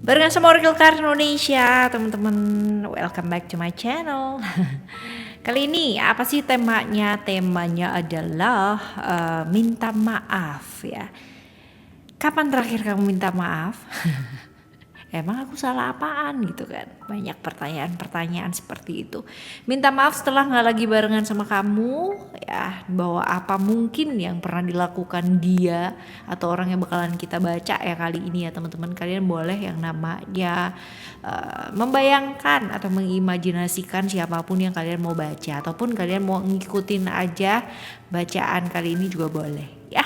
Barengan sama Oracle Card Indonesia, teman-teman. Welcome back to my channel. Kali ini apa sih temanya? Temanya adalah minta maaf ya. Kapan terakhir kamu minta maaf? Emang aku salah apaan gitu kan? Banyak pertanyaan-pertanyaan seperti itu. Minta maaf setelah gak lagi barengan sama kamu ya, bahwa apa mungkin yang pernah dilakukan dia atau orang yang bakalan kita baca ya kali ini ya teman-teman. Kalian boleh yang namanya membayangkan atau mengimajinasikan siapapun yang kalian mau baca, ataupun kalian mau ngikutin aja bacaan kali ini juga boleh ya.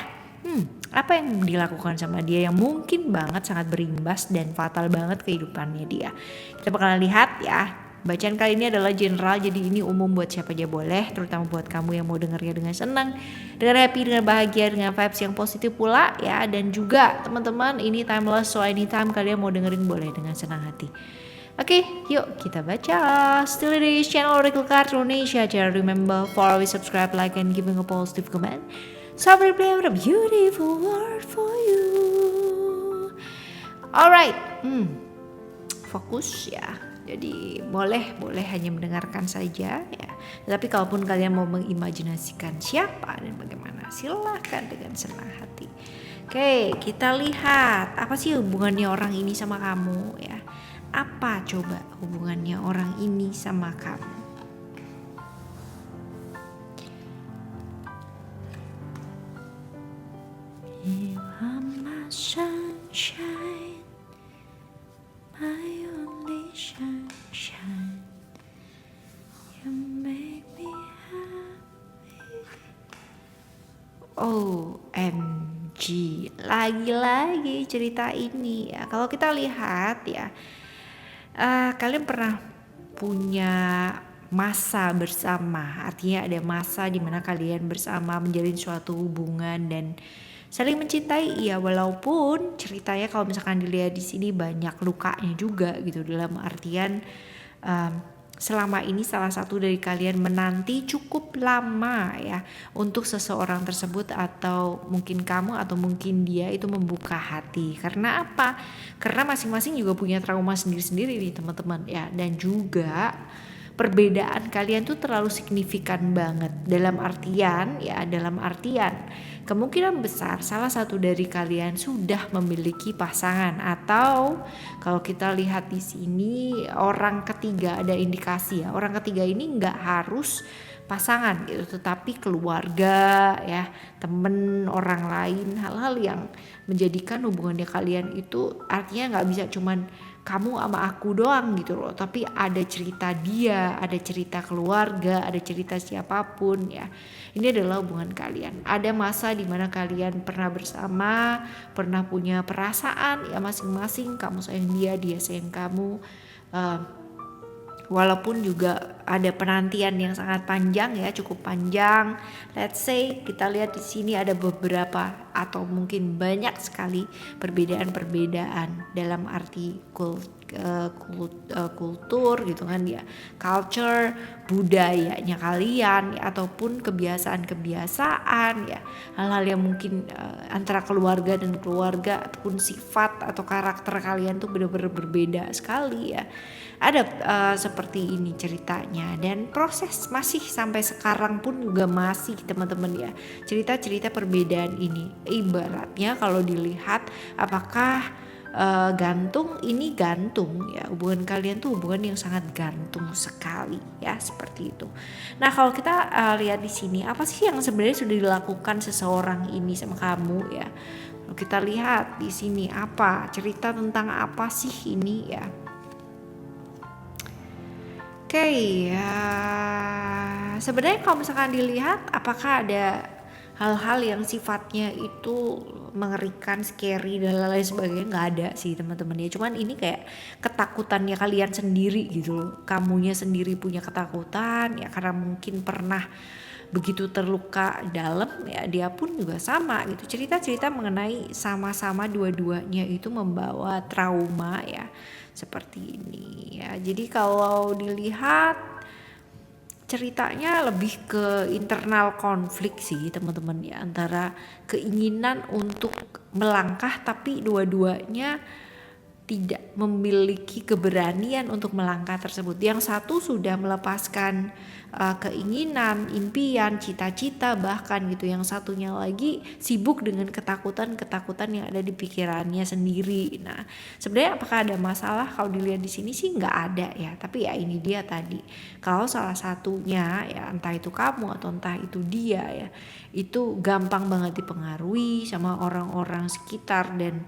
Apa yang dilakukan sama dia yang mungkin banget sangat berimbas dan fatal banget kehidupannya dia. Kita bakalan lihat ya. Bacaan kali ini adalah general, jadi ini umum buat siapa aja boleh, terutama buat kamu yang mau dengarnya dengan senang, dengan happy, dengan bahagia, dengan vibes yang positif pula ya. Dan juga teman-teman, ini timeless, so anytime kalian mau dengerin boleh dengan senang hati. Oke, yuk kita baca. Still di channel Oracle Card Indonesia. Jangan remember follow, subscribe, like, and giving a positive comment. So I will play with a beautiful word for you. Alright, fokus ya. Jadi boleh hanya mendengarkan saja ya. Tapi kalaupun kalian mau mengimajinasikan siapa dan bagaimana, silakan dengan senang hati. Oke, kita lihat apa sih hubungannya orang ini sama kamu ya. Apa coba hubungannya orang ini sama kamu? You are my sunshine, my only sunshine. You make me happy. OMG, lagi-lagi cerita ini ya. Kalau kita lihat ya, kalian pernah punya masa bersama, artinya ada masa di mana kalian bersama menjalin suatu hubungan dan saling mencintai ya, walaupun ceritanya kalau misalkan dilihat di sini banyak lukanya juga gitu, dalam artian selama ini salah satu dari kalian menanti cukup lama ya untuk seseorang tersebut, atau mungkin kamu atau mungkin dia itu membuka hati. Karena apa? Karena masing-masing juga punya trauma sendiri-sendiri nih teman-teman ya, dan juga perbedaan kalian tuh terlalu signifikan banget, dalam artian kemungkinan besar salah satu dari kalian sudah memiliki pasangan, atau kalau kita lihat di sini orang ketiga, ada indikasi ya, orang ketiga ini nggak harus pasangan gitu, tetapi keluarga ya, temen, orang lain, hal-hal yang menjadikan hubungannya kalian itu artinya nggak bisa cuman kamu sama aku doang gitu loh, tapi ada cerita dia, ada cerita keluarga, ada cerita siapapun ya. Ini adalah hubungan kalian. Ada masa di mana kalian pernah bersama, pernah punya perasaan ya masing-masing, kamu sayang dia, dia sayang kamu. Walaupun juga ada penantian yang sangat panjang ya, cukup panjang. Let's say kita lihat di sini ada beberapa atau mungkin banyak sekali perbedaan-perbedaan dalam arti kultur gitu kan ya, culture, budayanya kalian ya, ataupun kebiasaan-kebiasaan ya, hal-hal yang mungkin antara keluarga dan keluarga, ataupun sifat atau karakter kalian tuh benar-benar berbeda sekali ya. Ada seperti ini ceritanya, dan proses masih sampai sekarang pun juga masih teman-teman ya, cerita-cerita perbedaan ini. Ibaratnya kalau dilihat apakah gantung ya, hubungan kalian tuh hubungan yang sangat gantung sekali ya, seperti itu. Nah kalau kita lihat di sini, apa sih yang sebenarnya sudah dilakukan seseorang ini sama kamu ya? Kalau kita lihat di sini, apa cerita tentang apa sih ini ya? Oke, ya sebenarnya kalau misalkan dilihat apakah ada hal-hal yang sifatnya itu mengerikan, scary dan lain sebagainya, nggak ada sih teman-teman ya. Cuman ini kayak ketakutannya kalian sendiri gitu loh. Kamunya sendiri punya ketakutan ya, karena mungkin pernah begitu terluka dalam ya, dia pun juga sama gitu. Cerita-cerita mengenai sama-sama dua-duanya itu membawa trauma ya, seperti ini ya. Jadi kalau dilihat ceritanya lebih ke internal konflik sih teman-teman ya, antara keinginan untuk melangkah tapi dua-duanya tidak memiliki keberanian untuk melangkah tersebut. Yang satu sudah melepaskan keinginan, impian, cita-cita bahkan gitu. Yang satunya lagi sibuk dengan ketakutan-ketakutan yang ada di pikirannya sendiri. Nah, sebenarnya apakah ada masalah? Kalau dilihat di sini sih nggak ada ya. Tapi ya ini dia tadi. Kalau salah satunya ya entah itu kamu atau entah itu dia ya, itu gampang banget dipengaruhi sama orang-orang sekitar dan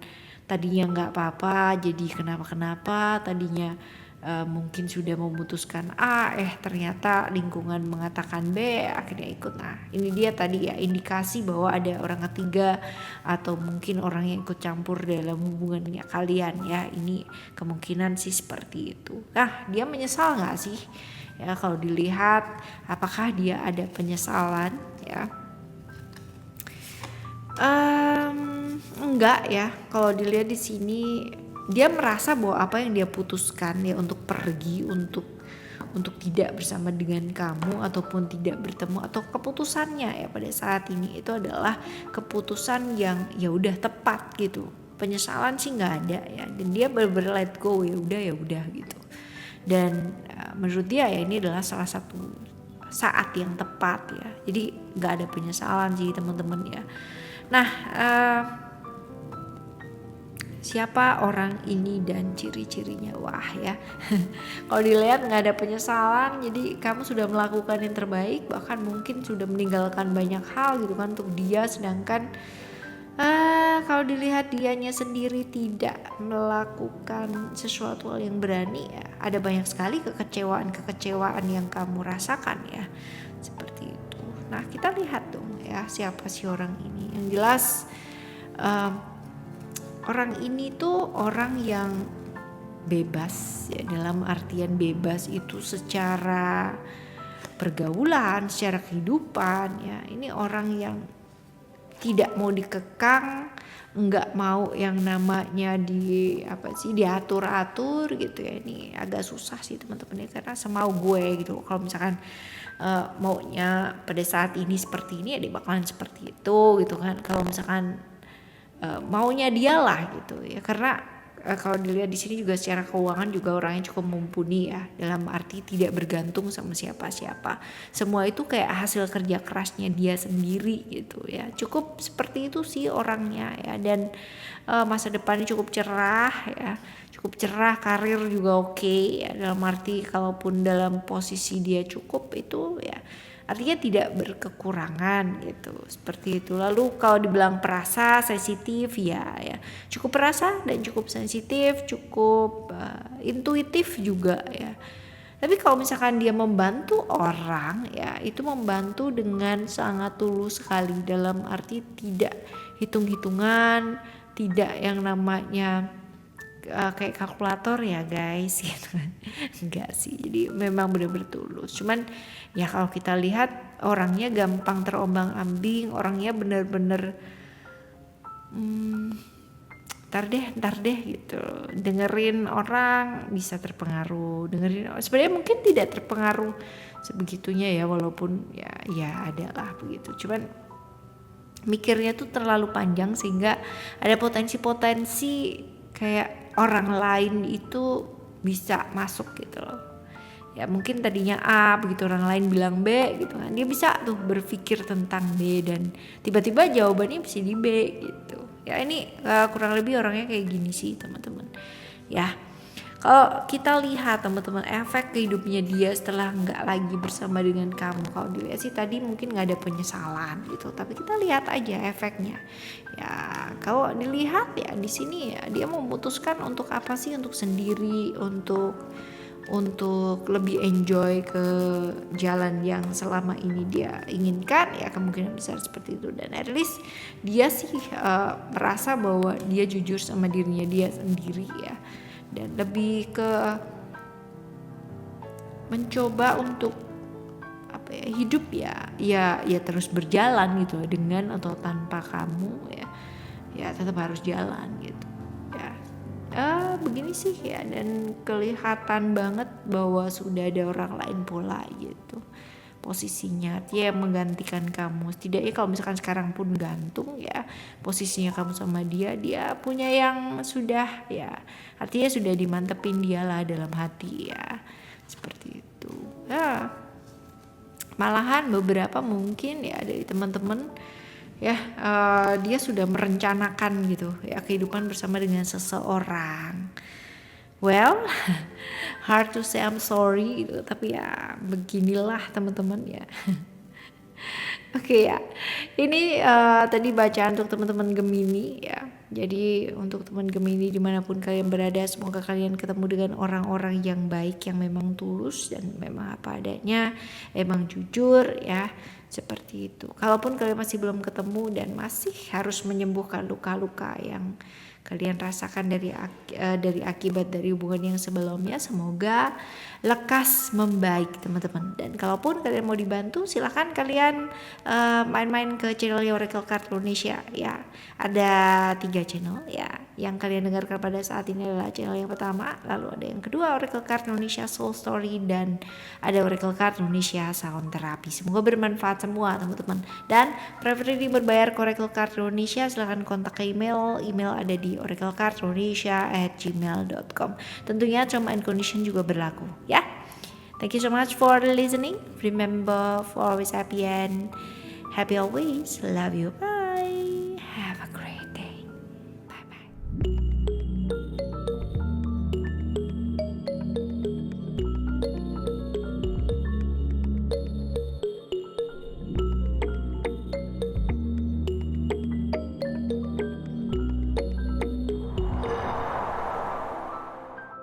tadinya nggak apa-apa jadi kenapa-kenapa, tadinya mungkin sudah memutuskan A, ternyata lingkungan mengatakan B, akhirnya ikut. Nah ini dia tadi ya indikasi bahwa ada orang ketiga atau mungkin orang yang ikut campur dalam hubungannya kalian ya. Ini kemungkinan sih seperti itu. Nah dia menyesal nggak sih? Ya kalau dilihat apakah dia ada penyesalan ya? Enggak ya, kalau dilihat di sini dia merasa bahwa apa yang dia putuskan ya untuk pergi, untuk tidak bersama dengan kamu ataupun tidak bertemu atau keputusannya ya pada saat ini itu adalah keputusan yang ya udah tepat gitu. Penyesalan sih nggak ada ya, dan dia bener-bener let go, ya udah gitu. Dan menurut dia ya ini adalah salah satu saat yang tepat ya, jadi nggak ada penyesalan sih teman-teman ya. Nah, siapa orang ini dan ciri-cirinya? Wah ya, kalau dilihat nggak ada penyesalan, jadi kamu sudah melakukan yang terbaik, bahkan mungkin sudah meninggalkan banyak hal gitu kan untuk dia. Sedangkan kalau dilihat dianya sendiri tidak melakukan sesuatu hal yang berani ya, ada banyak sekali kekecewaan yang kamu rasakan ya, seperti itu. Nah kita lihat dong ya, siapa sih orang ini? Yang jelas orang ini tuh orang yang bebas ya, dalam artian bebas itu secara pergaulan, secara kehidupan ya. Ini orang yang tidak mau dikekang, nggak mau yang namanya diatur-atur gitu ya. Ini agak susah sih teman-teman ya, karena semau gue gitu. Kalau misalkan maunya pada saat ini seperti ini ya dia bakalan seperti itu gitu kan. Kalau misalkan maunya dialah gitu ya, karena kalau dilihat di sini juga secara keuangan juga orangnya cukup mumpuni ya, dalam arti tidak bergantung sama siapa-siapa. Semua itu kayak hasil kerja kerasnya dia sendiri gitu ya. Cukup seperti itu sih orangnya ya, dan masa depannya cukup cerah ya. Cukup cerah, karir juga oke ya, dalam arti kalaupun dalam posisi dia cukup itu ya artinya tidak berkekurangan gitu, seperti itu. Lalu kalau dibilang perasa, sensitif ya cukup perasa dan cukup sensitif, cukup intuitif juga ya. Tapi kalau misalkan dia membantu orang ya, itu membantu dengan sangat tulus sekali, dalam arti tidak hitung-hitungan, tidak yang namanya kayak kalkulator ya guys gitu. Enggak sih, jadi memang benar-benar tulus. Cuman ya kalau kita lihat orangnya gampang terombang-ambing, orangnya benar-benar ntar deh gitu, dengerin orang bisa terpengaruh, sebenarnya mungkin tidak terpengaruh sebegitunya ya, walaupun ya adalah begitu. Cuman mikirnya tuh terlalu panjang sehingga ada potensi kayak orang lain itu bisa masuk gitu loh. Ya mungkin tadinya A, begitu orang lain bilang B gitu kan, dia bisa tuh berpikir tentang B dan tiba-tiba jawabannya bisa di B gitu. Ya ini kurang lebih orangnya kayak gini sih teman-teman. Ya kalau kita lihat teman-teman efek hidupnya dia setelah nggak lagi bersama dengan kamu, kalau dilihat sih tadi mungkin nggak ada penyesalan gitu, tapi kita lihat aja efeknya. Ya kalau dilihat ya di sini ya dia memutuskan untuk apa sih, untuk sendiri, untuk lebih enjoy ke jalan yang selama ini dia inginkan ya, kemungkinan besar seperti itu. Dan at least dia sih merasa bahwa dia jujur sama dirinya dia sendiri ya, dan lebih ke mencoba untuk hidup ya terus berjalan gitu, dengan atau tanpa kamu ya tetap harus jalan gitu ya. Begini sih ya, dan kelihatan banget bahwa sudah ada orang lain pula gitu. posisinya, dia yang menggantikan kamu. Setidaknya kalau misalkan sekarang pun gantung ya, posisinya kamu sama dia punya yang sudah ya, artinya sudah dimantepin dialah dalam hati ya, seperti itu ya. Malahan beberapa mungkin ya dari teman-teman ya, dia sudah merencanakan gitu ya kehidupan bersama dengan seseorang. Well, hard to say I'm sorry gitu, tapi ya beginilah teman-teman ya. Oke ya, ini tadi bacaan untuk teman-teman Gemini ya. Jadi untuk teman Gemini dimanapun kalian berada, semoga kalian ketemu dengan orang-orang yang baik, yang memang tulus dan memang apa adanya, emang jujur ya, seperti itu. Kalaupun kalian masih belum ketemu dan masih harus menyembuhkan luka-luka yang kalian rasakan dari akibat dari hubungan yang sebelumnya, semoga lekas membaik teman-teman. Dan kalaupun kalian mau dibantu, silahkan kalian main-main ke channel Oracle Card Indonesia ya. Ada 3 channel ya. Yang kalian dengarkan pada saat ini adalah channel yang pertama, lalu ada yang kedua Oracle Card Indonesia Soul Story, dan ada Oracle Card Indonesia Sound Therapy. Semoga bermanfaat semua teman-teman. Dan preferensi berbayar ke Oracle Card Indonesia, silahkan kontak ke email ada di oraclecardindonesia@gmail.com. Tentunya term and condition juga berlaku ya. Thank you so much for listening. Remember for always happy and happy always. Love you. Bye.